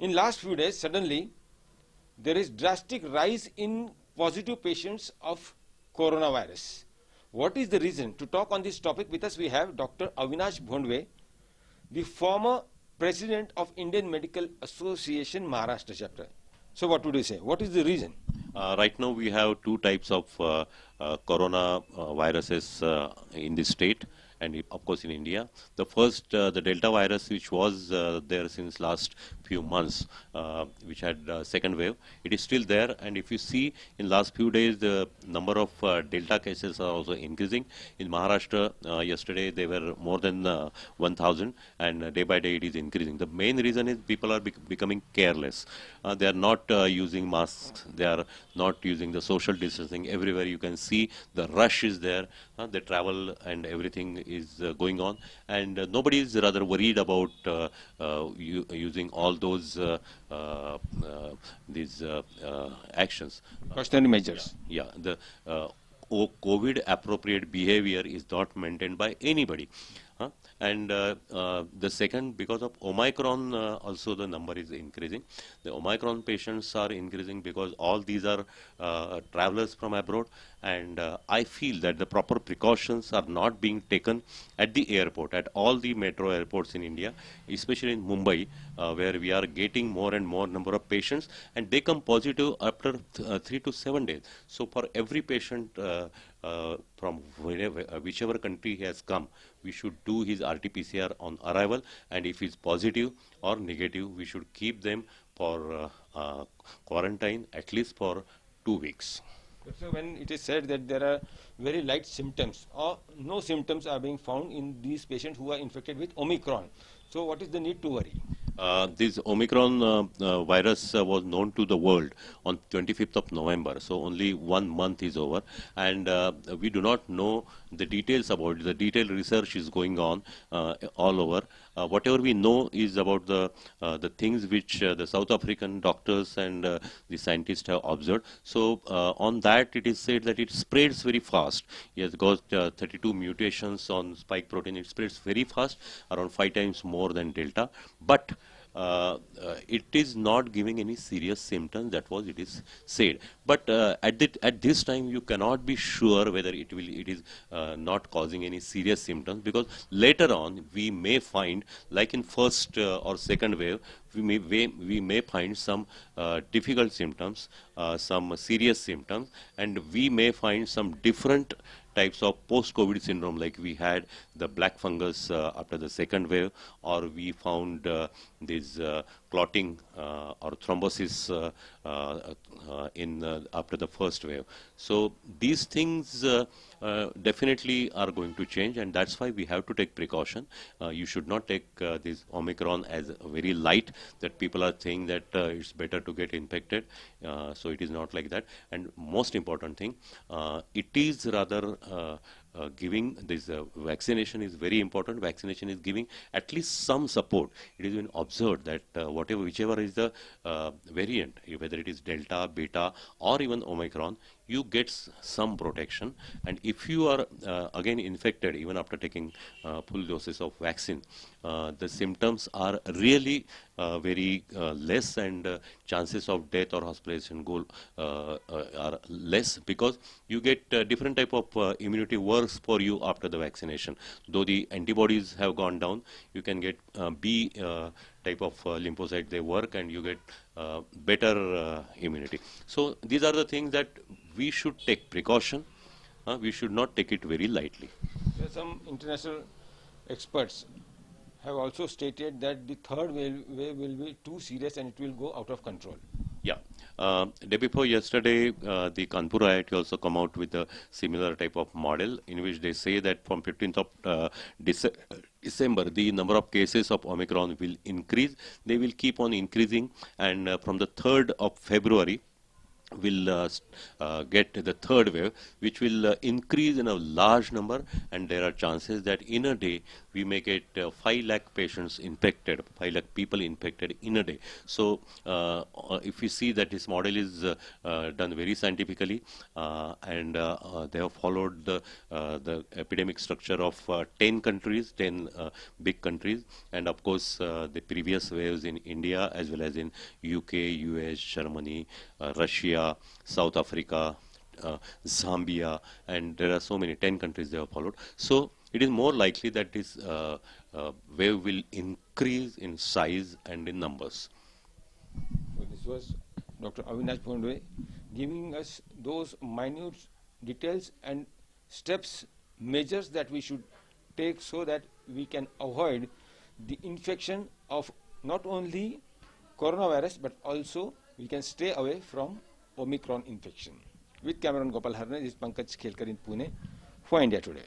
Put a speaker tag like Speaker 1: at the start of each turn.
Speaker 1: in last few days, suddenly, there is drastic rise in positive patients of coronavirus. What is the reason? To talk on this topic with us, we have Dr. Avinash Bhondwe, the former president of Indian Medical Association Maharashtra chapter. So what would you say? What is the reason?
Speaker 2: Right now we have two types of corona viruses in the state and of course in India. The first, the Delta virus, which was there since last few months, which had second wave, it is still there. And if you see in last few days, the number of Delta cases are also increasing. In Maharashtra, yesterday they were more than 1,000, and day by day it is increasing. The main reason is people are becoming careless. They are not using masks. They are not using the social distancing. Everywhere you can see the rush is there. The travel and everything is going on, and nobody is rather worried about using all those these actions.
Speaker 1: Cautionary measures.
Speaker 2: Yeah, the COVID appropriate behavior is not maintained by anybody. And the second, because of Omicron, also the number is increasing. The Omicron patients are increasing because all these are travelers from abroad, and I feel that the proper precautions are not being taken at the airport, at all the metro airports in India, especially in Mumbai, where we are getting more and more number of patients, and they come positive after 3 to 7 days. So for every patient from whichever country he has come, we should do his RT-PCR on arrival, and if he's positive or negative, we should keep them for quarantine at least for 2 weeks.
Speaker 1: So when it is said that there are very light symptoms or no symptoms are being found in these patients who are infected with Omicron, so what is the need to worry?
Speaker 2: This Omicron virus was known to the world on 25th of November, so only 1 month is over, and we do not know the details about it. The detailed research is going on all over. Whatever we know is about the things which the South African doctors and the scientists have observed. So on that it is said that it spreads very fast. It has got 32 mutations on spike protein. It spreads very fast, around 5 times more than Delta, but it is not giving any serious symptoms. That was it is said, but at this time you cannot be sure whether it is not causing any serious symptoms, because later on we may find, like in first or second wave, we may find some difficult symptoms, some serious symptoms, and we may find some different types of post-COVID syndrome, like we had the black fungus after the second wave, or we found this clotting or thrombosis in after the first wave. So these things definitely are going to change, and that's why we have to take precaution. You should not take this Omicron as very light, that people are saying that it's better to get infected. So it is not like that. And most important thing, it is rather giving this vaccination is very important. Vaccination is giving at least some support. It has been observed that whichever is the variant, whether it is Delta, Beta, or even Omicron, you get some protection. And if you are again infected, even after taking full doses of vaccine, the symptoms are really very less, and chances of death or hospitalization are less, because you get different type of immunity works for you after the vaccination. Though the antibodies have gone down, you can get B type of lymphocyte, they work, and you get better immunity. So these are the things that we should take precaution. We should not take it very lightly.
Speaker 1: There are some international experts have also stated that the third wave will be too serious and it will go out of control.
Speaker 2: Yeah. Day before yesterday, the Kanpur IIT also come out with a similar type of model, in which they say that from 15th of December, the number of cases of Omicron will increase. They will keep on increasing, and from the 3rd of February, will get the third wave, which will increase in a large number, and there are chances that in a day we may get 5 lakh patients infected, 5 lakh people infected in a day. So if we see that this model is done very scientifically, and they have followed the epidemic structure of 10 countries, 10 big countries, and of course the previous waves in India as well as in UK, US, Germany, Russia, South Africa, Zambia, and there are so many, 10 countries they have followed. So it is more likely that this wave will increase in size and in numbers.
Speaker 1: So this was Dr. Avinash Bhondwe giving us those minute details and steps, measures that we should take so that we can avoid the infection of not only coronavirus but also we can stay away from Omicron infection. With Cameron Gopal Harne, this is Pankaj Khelkar in Pune for India Today.